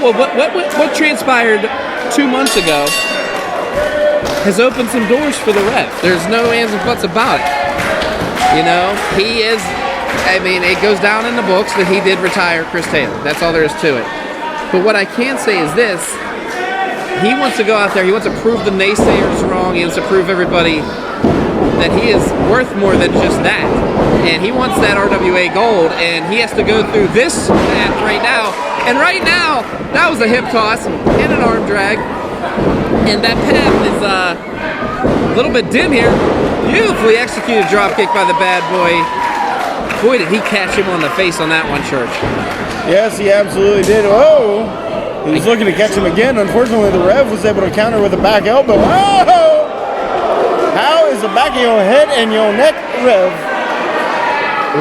Well, what transpired 2 months ago has opened some doors for the Rev. There's no ands and buts about it. You know, he is, I mean, it goes down in the books that he did retire Chris Taylor. That's all there is to it. But what I can say is this. He wants to go out there, he wants to prove the naysayers wrong, he wants to prove everybody that he is worth more than just that. And he wants that RWA gold, and he has to go through this path right now. And right now, that was a hip toss and an arm drag. And that path is a little bit dim here. Beautifully executed drop kick by the bad boy. Boy, did he catch him on the face on that one, Church. Yes, he absolutely did. Oh! He was looking to catch him again. Unfortunately, the Rev was able to counter with a back elbow. Oh! How is the back of your head and your neck, Rev?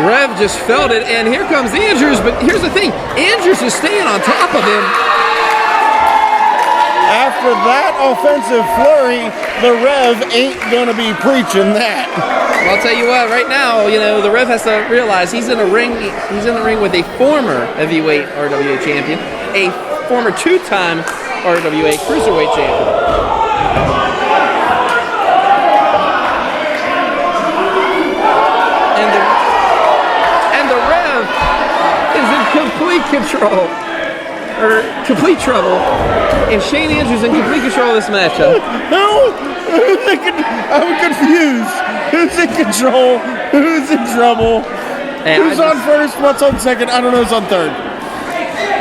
Rev just felt it, and here comes Andrews. But here's the thing. Andrews is staying on top of him. After that offensive flurry, the Rev ain't going to be preaching that. Well, I'll tell you what, right now, you know, the Rev has to realize he's in a ring. He's in the ring with a former heavyweight RWA champion, a former two-time RWA Cruiserweight champion. And the Rev is in complete control, or complete trouble, and Shane Andrews in complete control of this matchup. I'm confused. Who's in control? Who's in trouble? Who's on first? What's on second? I don't know who's on third.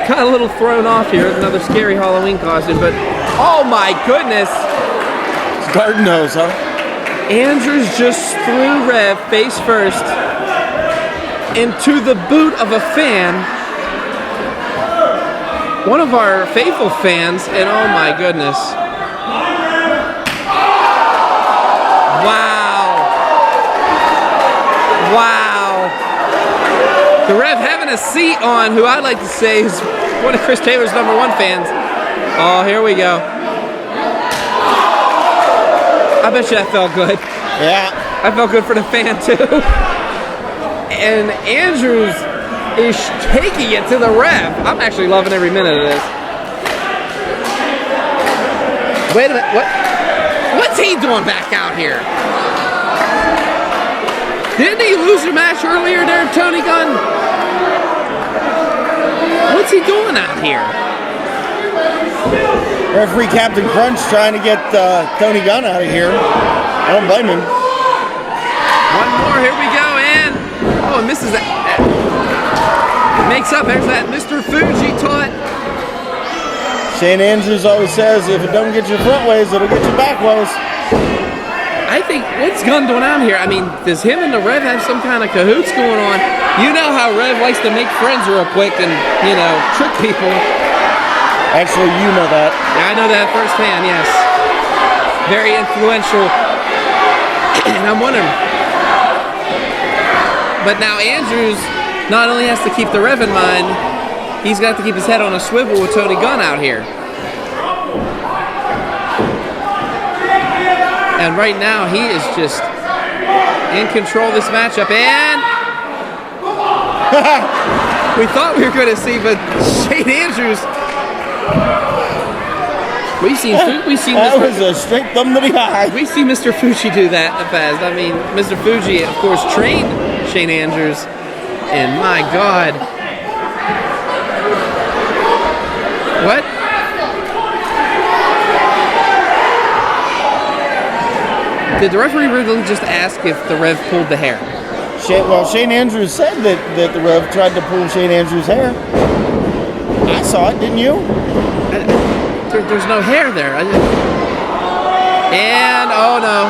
Kind of a little thrown off here. Another scary Halloween costume, but oh my goodness! It's garden hose, huh? Andrews just threw Rev face first into the boot of a fan, one of our faithful fans, and oh my goodness! Wow! The Rev having a seat on who I'd like to say is one of Chris Taylor's #1 fans. Oh, here we go. I bet you that felt good. Yeah. I felt good for the fan, too. And Andrews is taking it to the Rev. I'm actually loving every minute of this. Wait a minute. What's he doing back out here? Didn't he lose a match earlier there, Tony Gunn? What's he doing out here? Referee Captain Crunch trying to get Tony Gunn out of here. I don't blame him. One more, here we go, and oh, it misses that. Makes up, there's that Mr. Fuji taunt. Shane Andrews always says, if it don't get you front ways, it'll get you back ways. I think, what's Gunn doing out here? I mean, does him and the Rev have some kind of cahoots going on? You know how Rev likes to make friends real quick and, you know, trick people. Actually, you know that. Yeah, I know that firsthand, yes. Very influential. And I'm wondering. But now Andrews not only has to keep the Rev in mind, he's got to keep his head on a swivel with Tony Gunn out here. And right now, he is just in control of this matchup. And we thought we were going to see, but Shane Andrews. We've seen that was a straight thumb to the eye. We see Mr. Fuji do that in the past. I mean, Mr. Fuji, of course, trained Shane Andrews, and my God, what? Did the referee really just ask if the Rev pulled the hair? Shane Andrews said that the Rev tried to pull Shane Andrews' hair. I saw it, didn't you? There's no hair there. And, oh no.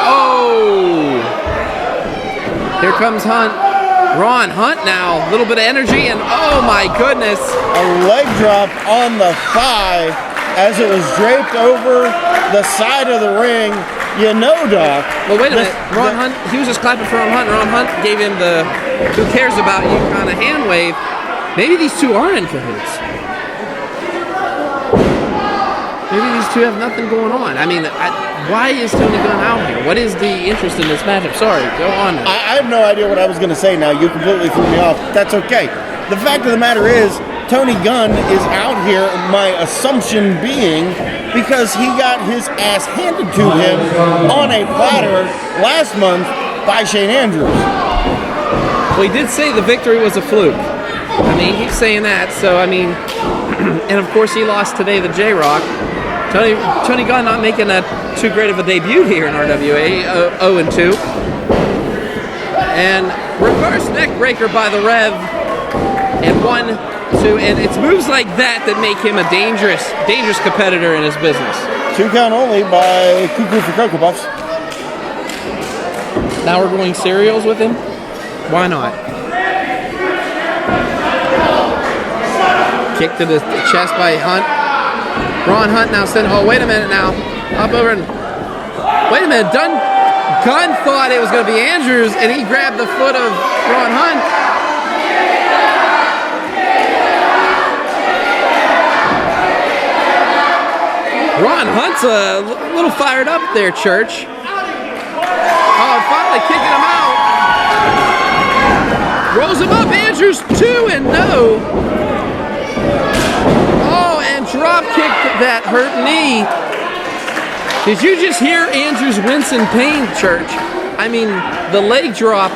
Oh! Here comes Hunt. Ron Hunt now. A little bit of energy, and oh my goodness. A leg drop on the thigh as it was draped over the side of the ring. You know, Doc. Well, wait a minute. Ron Hunt, he was just clapping for Ron Hunt. Ron Hunt gave him the who cares about you kind of hand wave. Maybe these two are in cahoots. Maybe these two have nothing going on. I mean, why is Tony Gunn out here? What is the interest in this matchup? Sorry, go on. I have no idea what I was going to say now. You completely threw me off. That's okay. The fact of the matter is, Tony Gunn is out here, my assumption being, because he got his ass handed to him on a platter last month by Shane Andrews. Well, he did say the victory was a fluke. I mean, he's saying that, so I mean, and of course he lost today to J-Rock. Tony Gunn not making that too great of a debut here in RWA, 0-2. And reverse neck breaker by the Rev, and 1-2, and it's moves like that that make him a dangerous competitor in his business. 2 count only by Cuckoo for Cocoa Puffs. Now we're going serials with him? Why not? Kick to the chest by Hunt. Ron Hunt now sent. Oh, wait a minute now. Up over and. Wait a minute. Gunn thought it was going to be Andrews, and he grabbed the foot of Ron Hunt. Ron Hunt's a little fired up there, Church. Oh, finally kicking him out. Rolls him up. Andrews 2-0. Oh, and drop kicked that hurt knee. Did you just hear Andrews wince in pain, Church? I mean, the leg drop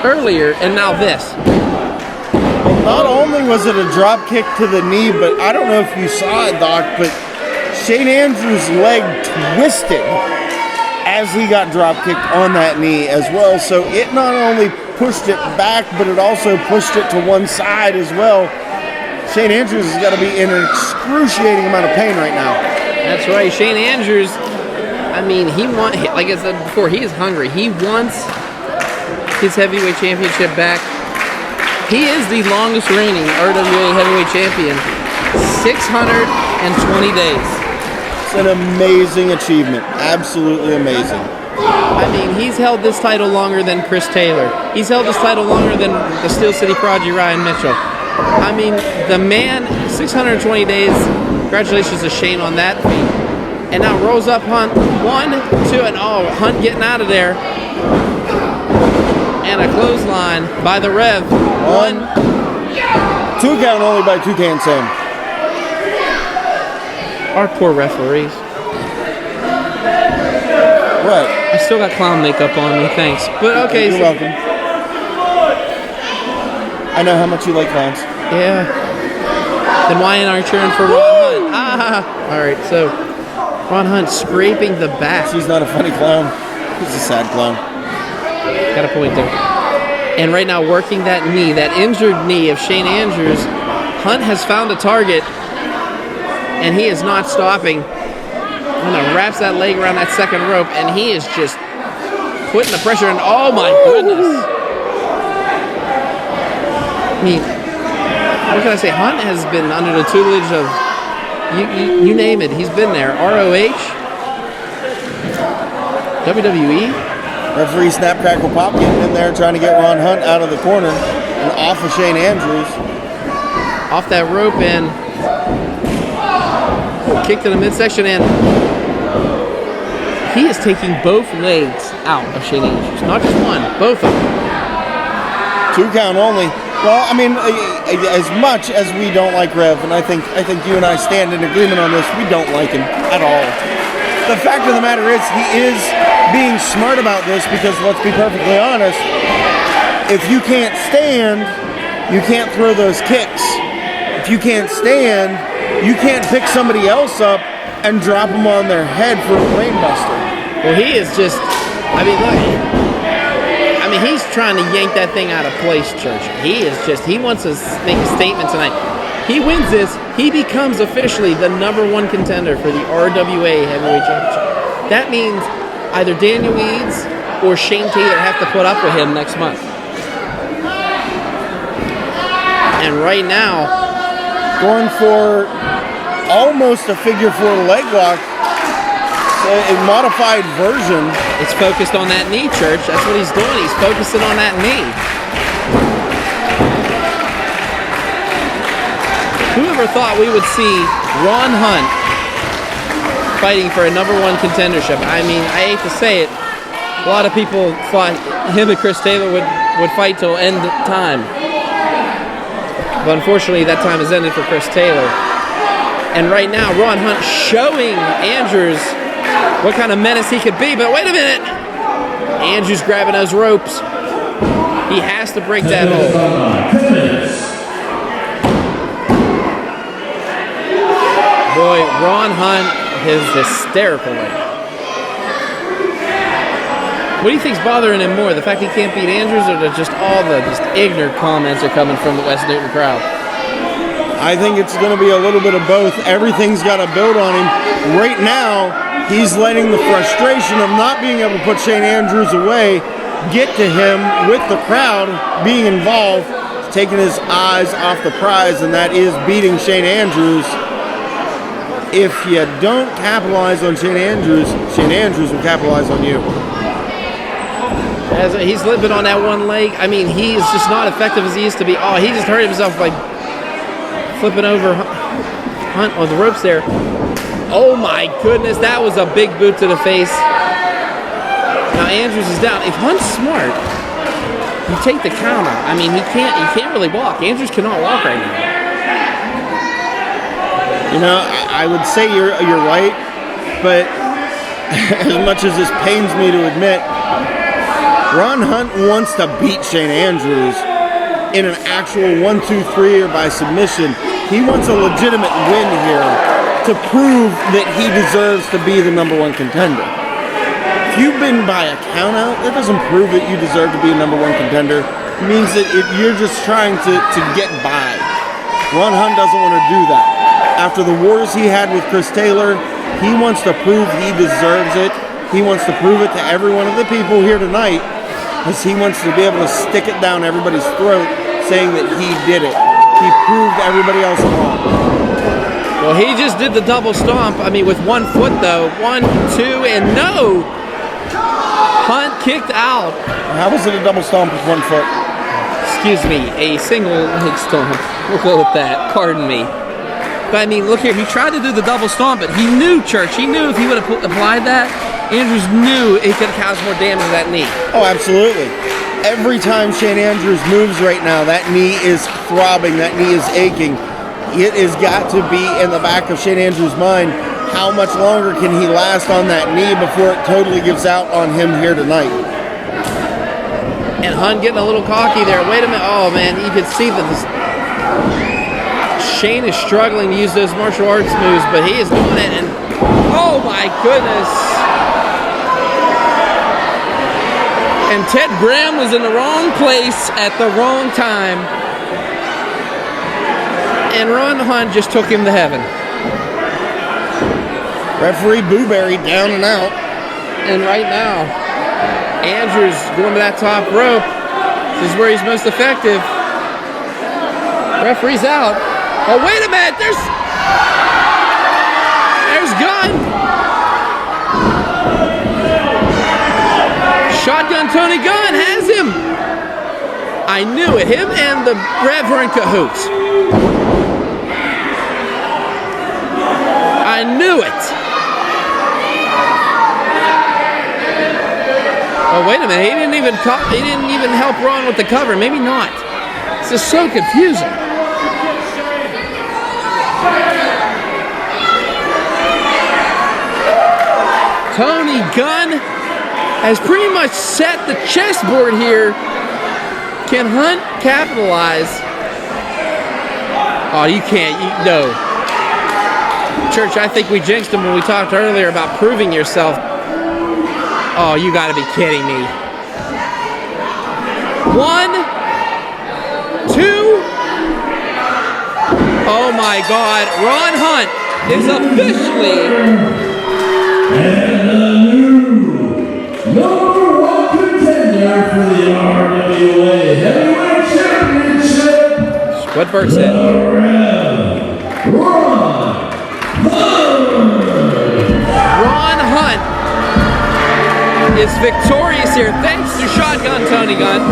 earlier, and now this. Not only was it a drop kick to the knee, but I don't know if you saw it, Doc, but Shane Andrews' leg twisted as he got drop kicked on that knee as well. So it not only pushed it back, but it also pushed it to one side as well. Shane Andrews has got to be in an excruciating amount of pain right now. That's right. Shane Andrews, I mean, like I said before, he is hungry. He wants his heavyweight championship back. He is the longest reigning RWA heavyweight champion. 620 days. It's an amazing achievement. Absolutely amazing. I mean, he's held this title longer than Chris Taylor. He's held this title longer than the Steel City Prodigy Ryan Mitchell. I mean, the man, 620 days. Congratulations to Shane on that feat. And now rolls up Hunt. 1-2, and oh, Hunt getting out of there. And a clothesline by the Rev. 1, 2 count only by Toucan Sam. Our poor referees. What? I still got clown makeup on me, thanks. But okay. You're welcome. I know how much you like clowns. Yeah. Then why aren't you cheering for Ron Hunt? Ah! Alright, so Ron Hunt scraping the back. He's not a funny clown. He's a sad clown. Got a point there. And right now working that knee, that injured knee of Shane Andrews. Hunt has found a target, and he is not stopping. Wraps that leg around that second rope, and he is just putting the pressure in. Oh my goodness. I mean, what can I say? Hunt has been under the tutelage of, you name it, he's been there. ROH, WWE. Referee Snap Crackle Pop getting in there trying to get Ron Hunt out of the corner and off of Shane Andrews. Off that rope, and kick to the midsection, and he is taking both legs out of Shane Andrews. Not just one, both of them. 2 count only. Well, I mean, as much as we don't like Rev, and I think you and I stand in agreement on this, we don't like him at all. The fact of the matter is, he is being smart about this because, let's be perfectly honest, if you can't stand, you can't throw those kicks. If you can't stand, you can't pick somebody else up and drop them on their head for a brainbuster. Well, he is just, I mean, look. I mean, he's trying to yank that thing out of place, Church. He wants to make a statement tonight. He wins this, he becomes officially the #1 contender for the RWA Heavyweight Championship. That means either Daniel Eads or Shane Taylor have to put up with him next month. And right now, going for almost a figure 4 leg lock, a modified version. It's focused on that knee, Church. That's what he's doing. He's focusing on that knee. Whoever thought we would see Ron Hunt fighting for a #1 contendership? I mean, I hate to say it. A lot of people thought him and Chris Taylor would fight till end time. But unfortunately, that time has ended for Chris Taylor. And right now, Ron Hunt showing Andrews what kind of menace he could be. But wait a minute. Andrews grabbing those ropes. He has to break that hold. Boy, Ron Hunt is hysterical right now. What do you think's bothering him more? The fact he can't beat Andrews, or just all the ignorant comments are coming from the West Newton crowd? I think it's going to be a little bit of both. Everything's got to build on him. Right now, he's letting the frustration of not being able to put Shane Andrews away get to him with the crowd being involved, taking his eyes off the prize, and that is beating Shane Andrews. If you don't capitalize on Shane Andrews will capitalize on you. As he's limping on that one leg. I mean, he is just not effective as he used to be. Oh, he just hurt himself by flipping over Hunt on the ropes there. Oh my goodness, that was a big boot to the face. Now Andrews is down. If Hunt's smart, you take the counter. I mean, he can't really walk. Andrews cannot walk right now. You know, I would say you're right, but as much as this pains me to admit, Ron Hunt wants to beat Shane Andrews in an actual 1-2-3 or by submission. He wants a legitimate win here to prove that he deserves to be the number one contender. If you've been by a countout, that doesn't prove that you deserve to be a number one contender. It means that you're just trying to get by. Ron Hunt doesn't want to do that. After the wars he had with Chris Taylor, he wants to prove he deserves it. He wants to prove it to every one of the people here tonight, because he wants to be able to stick it down everybody's throat saying that he did it. He proved everybody else wrong. Well, he just did the double stomp. I mean, with 1 foot though. 1, 2, and no! Hunt kicked out. How was it a double stomp with 1 foot? Excuse me, a single leg stomp. We'll go with that. Pardon me. But I mean, look here. He tried to do the double stomp, but he knew, Church. He knew if he would have applied that, Andrews knew it could have caused more damage to that knee. Oh, absolutely. Every time Shane Andrews moves right now, that knee is throbbing, that knee is aching. It has got to be in the back of Shane Andrews' mind, how much longer can he last on that knee before it totally gives out on him here tonight. And Hunt getting a little cocky there. Wait a minute. Oh, man, you could see that Shane is struggling to use those martial arts moves, but he is doing it, and oh my goodness. And Ted Graham was in the wrong place at the wrong time. And Ron Hunt just took him to heaven. Referee Booberry down and out. And right now, Andrews going to that top rope. This is where he's most effective. Referee's out. Oh, wait a minute. There's Gunn. Shotgun Tony Gunn has him. I knew it. Him and the Rev were in cahoots. I knew it. Oh, wait a minute. He didn't even help Ron with the cover. Maybe not. This is so confusing. Tony Gunn has pretty much set the chessboard here. Can Hunt capitalize? Oh, you can't. No. Church, I think we jinxed him when we talked earlier about proving yourself. Oh, you got to be kidding me. 1, 2. Oh my God. Ron Hunt is officially... And a new number one contender for the RWA Heavyweight Championship. What Bert said. Ron Hunt is victorious here thanks to Shotgun Tony Gunn.